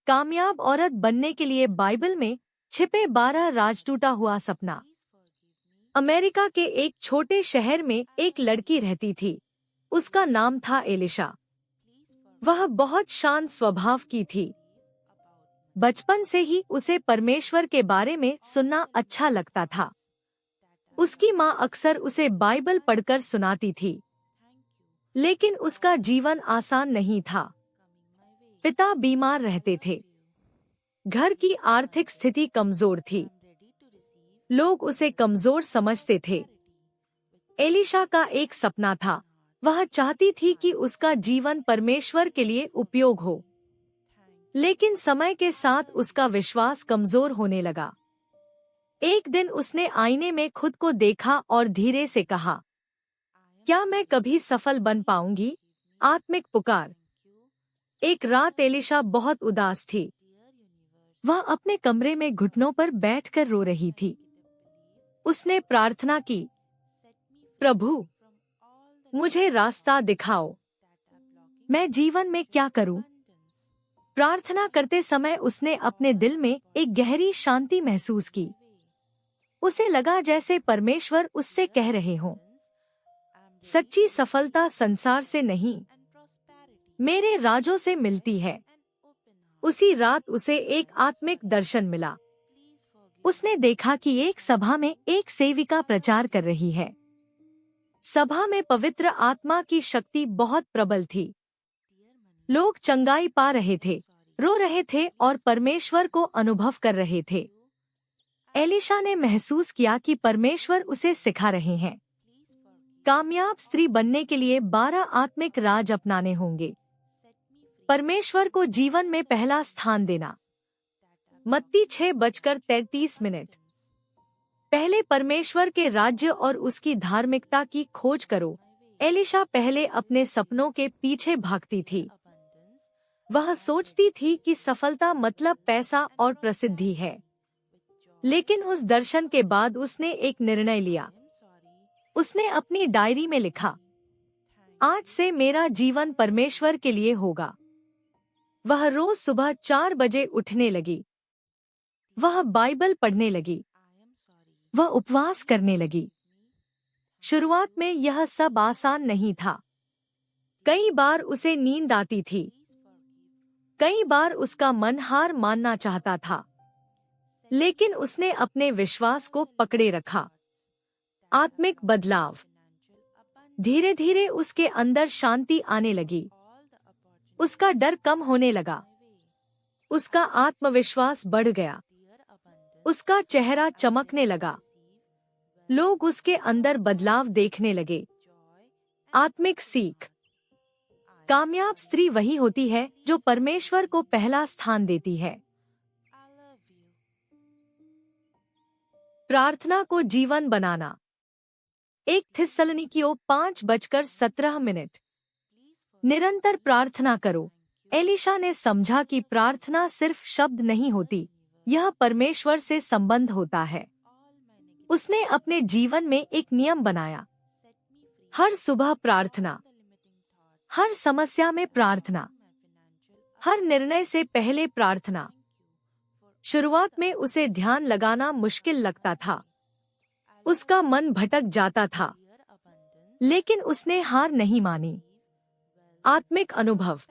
कामयाब औरत बनने के लिए बाइबल में छिपे 12 राज। टूटा हुआ सपना। अमेरिका के एक छोटे शहर में एक लड़की रहती थी। उसका नाम था एलिशा। वह बहुत शांत स्वभाव की थी। बचपन से ही उसे परमेश्वर के बारे में सुनना अच्छा लगता था। उसकी माँ अक्सर उसे बाइबल पढ़कर सुनाती थी, लेकिन उसका जीवन आसान नहीं था। पिता बीमार रहते थे, घर की आर्थिक स्थिति कमजोर थी, लोग उसे कमजोर समझते थे। एलिशा का एक सपना था। वह चाहती थी कि उसका जीवन परमेश्वर के लिए उपयोग हो, लेकिन समय के साथ उसका विश्वास कमजोर होने लगा। एक दिन उसने आईने में खुद को देखा और धीरे से कहा, क्या मैं कभी सफल बन पाऊंगी? आत्मिक पुकार। एक रात एलिशा बहुत उदास थी। वह अपने कमरे में घुटनों पर बैठकर रो रही थी। उसने प्रार्थना की, प्रभु, मुझे रास्ता दिखाओ। मैं जीवन में क्या करूं? प्रार्थना करते समय उसने अपने दिल में एक गहरी शांति महसूस की। उसे लगा जैसे परमेश्वर उससे कह रहे हों, सच्ची सफलता संसार से नहीं, मेरे राजों से मिलती है। उसी रात उसे एक आत्मिक दर्शन मिला। उसने देखा कि एक सभा में एक सेविका प्रचार कर रही है। सभा में पवित्र आत्मा की शक्ति बहुत प्रबल थी। लोग चंगाई पा रहे थे, रो रहे थे और परमेश्वर को अनुभव कर रहे थे। एलिशा ने महसूस किया कि परमेश्वर उसे सिखा रहे हैं, कामयाब स्त्री बनने के लिए 12 आत्मिक राज अपनाने होंगे। परमेश्वर को जीवन में पहला स्थान देना। मत्ती 6:33। पहले परमेश्वर के राज्य और उसकी धार्मिकता की खोज करो। एलिशा पहले अपने सपनों के पीछे भागती थी। वह सोचती थी कि सफलता मतलब पैसा और प्रसिद्धि है। लेकिन उस दर्शन के बाद उसने एक निर्णय लिया। उसने अपनी डायरी में लिखा, आज से मेरा जीवन परमेश्वर के लिए होगा। वह रोज सुबह 4 बजे उठने लगी। वह बाइबल पढ़ने लगी। वह उपवास करने लगी। शुरुआत में यह सब आसान नहीं था। कई बार उसे नींद आती थी। कई बार उसका मन हार मानना चाहता था, लेकिन उसने अपने विश्वास को पकड़े रखा। आत्मिक बदलाव। धीरे धीरे उसके अंदर शांति आने लगी। उसका डर कम होने लगा। उसका आत्मविश्वास बढ़ गया। उसका चेहरा चमकने लगा। लोग उसके अंदर बदलाव देखने लगे। आत्मिक सीख। कामयाब स्त्री वही होती है जो परमेश्वर को पहला स्थान देती है। प्रार्थना को जीवन बनाना। 1 थिस्सलुनीकियों 5:17। निरंतर प्रार्थना करो। एलिशा ने समझा कि प्रार्थना सिर्फ शब्द नहीं होती, यह परमेश्वर से संबंध होता है। उसने अपने जीवन में एक नियम बनाया, हर सुबह प्रार्थना, हर समस्या में प्रार्थना, हर निर्णय से पहले प्रार्थना। शुरुआत में उसे ध्यान लगाना मुश्किल लगता था। उसका मन भटक जाता था, लेकिन उसने हार नहीं मानी। आत्मिक अनुभव।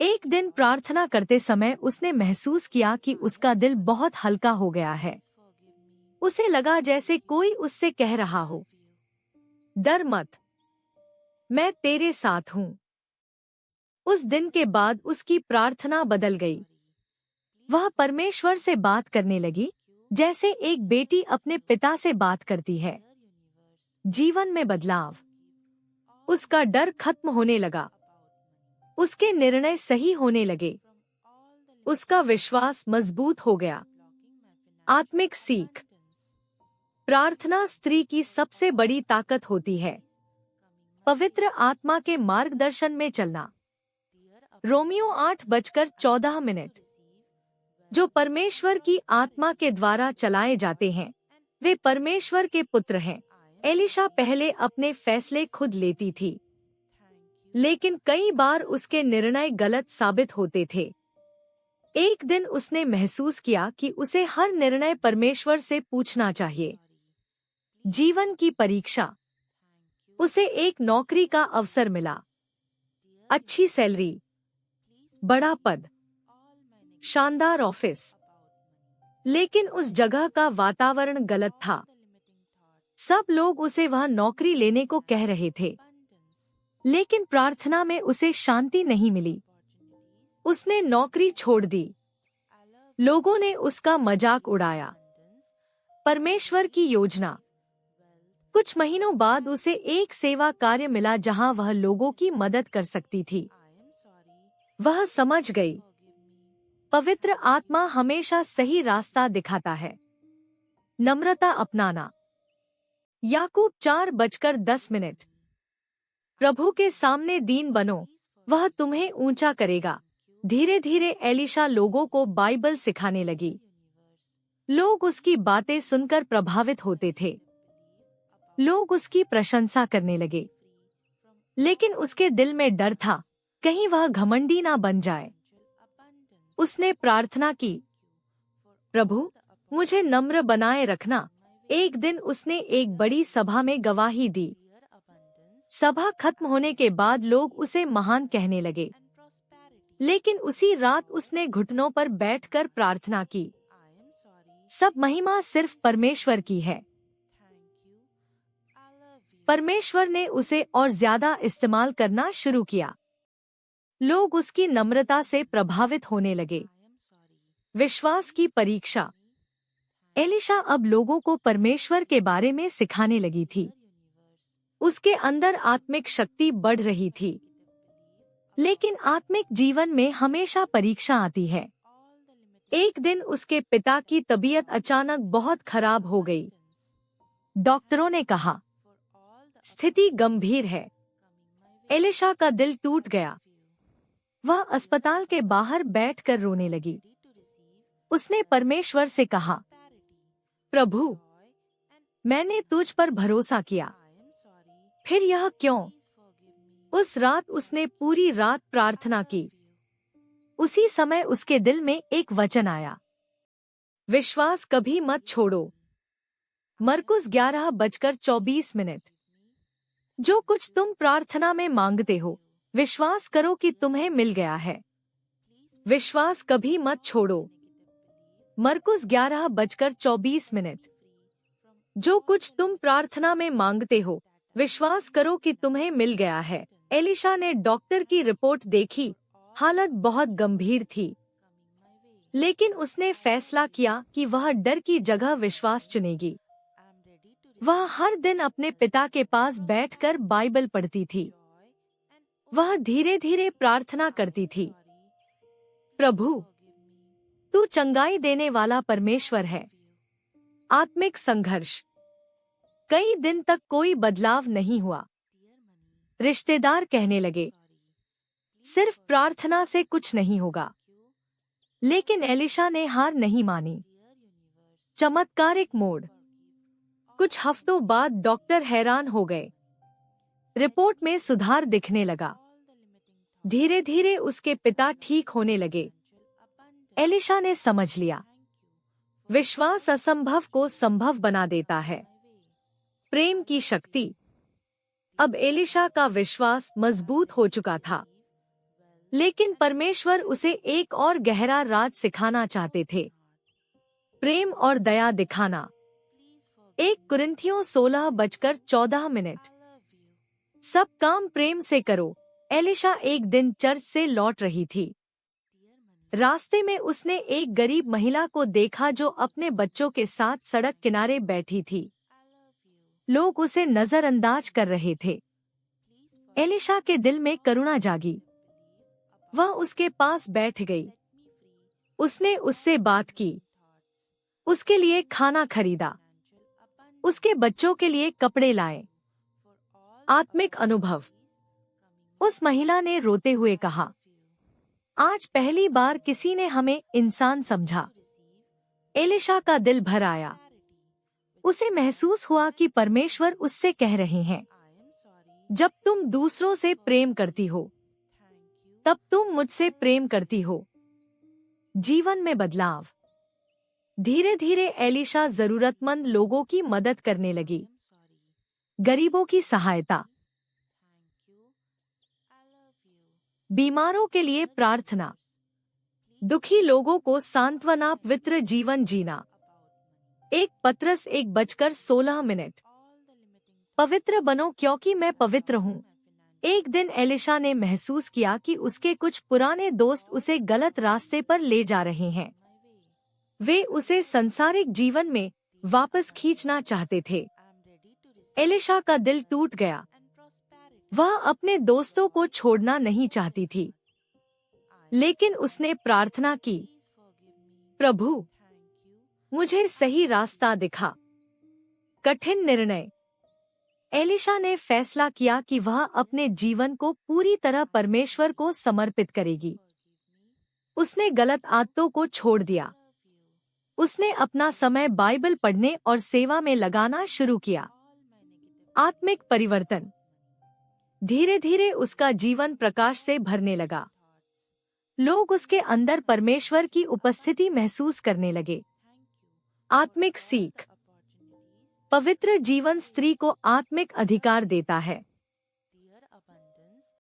एक दिन प्रार्थना करते समय उसने महसूस किया कि उसका दिल बहुत हल्का हो गया है। उसे लगा जैसे कोई उससे कह रहा हो, डर मत, मैं तेरे साथ हूँ। उस दिन के बाद उसकी प्रार्थना बदल गई। वह परमेश्वर से बात करने लगी जैसे एक बेटी अपने पिता से बात करती है। जीवन में बदलाव। उसका डर खत्म होने लगा। उसके निर्णय सही होने लगे। उसका विश्वास मजबूत हो गया। आत्मिक सीख। प्रार्थना स्त्री की सबसे बड़ी ताकत होती है। पवित्र आत्मा के मार्गदर्शन में चलना। रोमियो 8:14। जो परमेश्वर की आत्मा के द्वारा चलाए जाते हैं, वे परमेश्वर के पुत्र हैं। एलिशा पहले अपने फैसले खुद लेती थी, लेकिन कई बार उसके निर्णय गलत साबित होते थे। एक दिन उसने महसूस किया कि उसे हर निर्णय परमेश्वर से पूछना चाहिए। जीवन की परीक्षा। उसे एक नौकरी का अवसर मिला, अच्छी सैलरी, बड़ा पद, शानदार ऑफिस, लेकिन उस जगह का वातावरण गलत था। सब लोग उसे वह नौकरी लेने को कह रहे थे, लेकिन प्रार्थना में उसे शांति नहीं मिली। उसने नौकरी छोड़ दी। लोगों ने उसका मजाक उड़ाया। परमेश्वर की योजना। कुछ महीनों बाद उसे एक सेवा कार्य मिला जहां वह लोगों की मदद कर सकती थी। वह समझ गई, पवित्र आत्मा हमेशा सही रास्ता दिखाता है। नम्रता अपनाना। याकूब 4:10। प्रभु के सामने दीन बनो, वह तुम्हें ऊंचा करेगा। धीरे धीरे एलिशा लोगों को बाइबल सिखाने लगी। लोग उसकी बातें सुनकर प्रभावित होते थे। लोग उसकी प्रशंसा करने लगे, लेकिन उसके दिल में डर था, कहीं वह घमंडी ना बन जाए। उसने प्रार्थना की, प्रभु मुझे नम्र बनाए रखना। एक दिन उसने एक बड़ी सभा में गवाही दी। सभा खत्म होने के बाद लोग उसे महान कहने लगे, लेकिन उसी रात उसने घुटनों पर बैठकर प्रार्थना की, सब महिमा सिर्फ परमेश्वर की है। परमेश्वर ने उसे और ज्यादा इस्तेमाल करना शुरू किया। लोग उसकी नम्रता से प्रभावित होने लगे। विश्वास की परीक्षा। एलिशा अब लोगों को परमेश्वर के बारे में सिखाने लगी थी। उसके अंदर आत्मिक शक्ति बढ़ रही थी, लेकिन आत्मिक जीवन में हमेशा परीक्षा आती है। एक दिन उसके पिता की तबीयत अचानक बहुत खराब हो गई। डॉक्टरों ने कहा, स्थिति गंभीर है। एलिशा का दिल टूट गया। वह अस्पताल के बाहर बैठकर रोने लगी। उसने परमेश्वर से कहा, प्रभु मैंने तुझ पर भरोसा किया, फिर यह क्यों? उस रात उसने पूरी रात प्रार्थना की। उसी समय उसके दिल में एक वचन आया, विश्वास कभी मत छोड़ो। मरकुस 11:24। जो कुछ तुम प्रार्थना में मांगते हो, विश्वास करो कि तुम्हें मिल गया है। विश्वास कभी मत छोड़ो। मरकुस 11:24। जो कुछ तुम प्रार्थना में मांगते हो, विश्वास करो कि तुम्हें मिल गया है। एलिशा ने डॉक्टर की रिपोर्ट देखी। हालत बहुत गंभीर थी, लेकिन उसने फैसला किया कि वह डर की जगह विश्वास चुनेगी। वह हर दिन अपने पिता के पास बैठकर बाइबल पढ़ती थी। वह धीरे धीरे प्रार्थना करती थी, प्रभु तू चंगाई देने वाला परमेश्वर है। आत्मिक संघर्ष। कई दिन तक कोई बदलाव नहीं हुआ। रिश्तेदार कहने लगे, सिर्फ प्रार्थना से कुछ नहीं होगा। लेकिन एलिशा ने हार नहीं मानी। चमत्कारिक मोड़। कुछ हफ्तों बाद डॉक्टर हैरान हो गए। रिपोर्ट में सुधार दिखने लगा। धीरे धीरे उसके पिता ठीक होने लगे। एलिशा ने समझ लिया, विश्वास असंभव को संभव बना देता है। प्रेम की शक्ति। अब एलिशा का विश्वास मजबूत हो चुका था, लेकिन परमेश्वर उसे एक और गहरा राज सिखाना चाहते थे, प्रेम और दया दिखाना। 1 कुरिन्थियों 16:14। सब काम प्रेम से करो। एलिशा एक दिन चर्च से लौट रही थी। रास्ते में उसने एक गरीब महिला को देखा जो अपने बच्चों के साथ सड़क किनारे बैठी थी। लोग उसे नजरअंदाज कर रहे थे। एलिशा के दिल में करुणा जागी। वह उसके पास बैठ गई। उसने उससे बात की, उसके लिए खाना खरीदा, उसके बच्चों के लिए कपड़े लाए। आत्मिक अनुभव। उस महिला ने रोते हुए कहा, आज पहली बार किसी ने हमें इंसान समझा। एलिशा का दिल भर आया। उसे महसूस हुआ कि परमेश्वर उससे कह रहे हैं, जब तुम दूसरों से प्रेम करती हो, तब तुम मुझसे प्रेम करती हो। जीवन में बदलाव। धीरे धीरे एलिशा जरूरतमंद लोगों की मदद करने लगी। गरीबों की सहायता, बीमारों के लिए प्रार्थना, दुखी लोगों को सांत्वना, पवित्र जीवन जीना। 1 पत्रस 1:16। पवित्र बनो क्योंकि मैं पवित्र हूँ। एक दिन एलिशा ने महसूस किया कि उसके कुछ पुराने दोस्त उसे गलत रास्ते पर ले जा रहे हैं। वे उसे संसारिक जीवन में वापस खींचना चाहते थे। एलिशा का दिल टूट गया। वह अपने दोस्तों को छोड़ना नहीं चाहती थी, लेकिन उसने प्रार्थना की, प्रभु, मुझे सही रास्ता दिखा। कठिन निर्णय। एलिशा ने फैसला किया कि वह अपने जीवन को पूरी तरह परमेश्वर को समर्पित करेगी। उसने गलत आदतों को छोड़ दिया। उसने अपना समय बाइबल पढ़ने और सेवा में लगाना शुरू किया। आत्मिक परिवर्तन। धीरे धीरे उसका जीवन प्रकाश से भरने लगा। लोग उसके अंदर परमेश्वर की उपस्थिति महसूस करने लगे। आत्मिक सीख। पवित्र जीवन स्त्री को आत्मिक अधिकार देता है।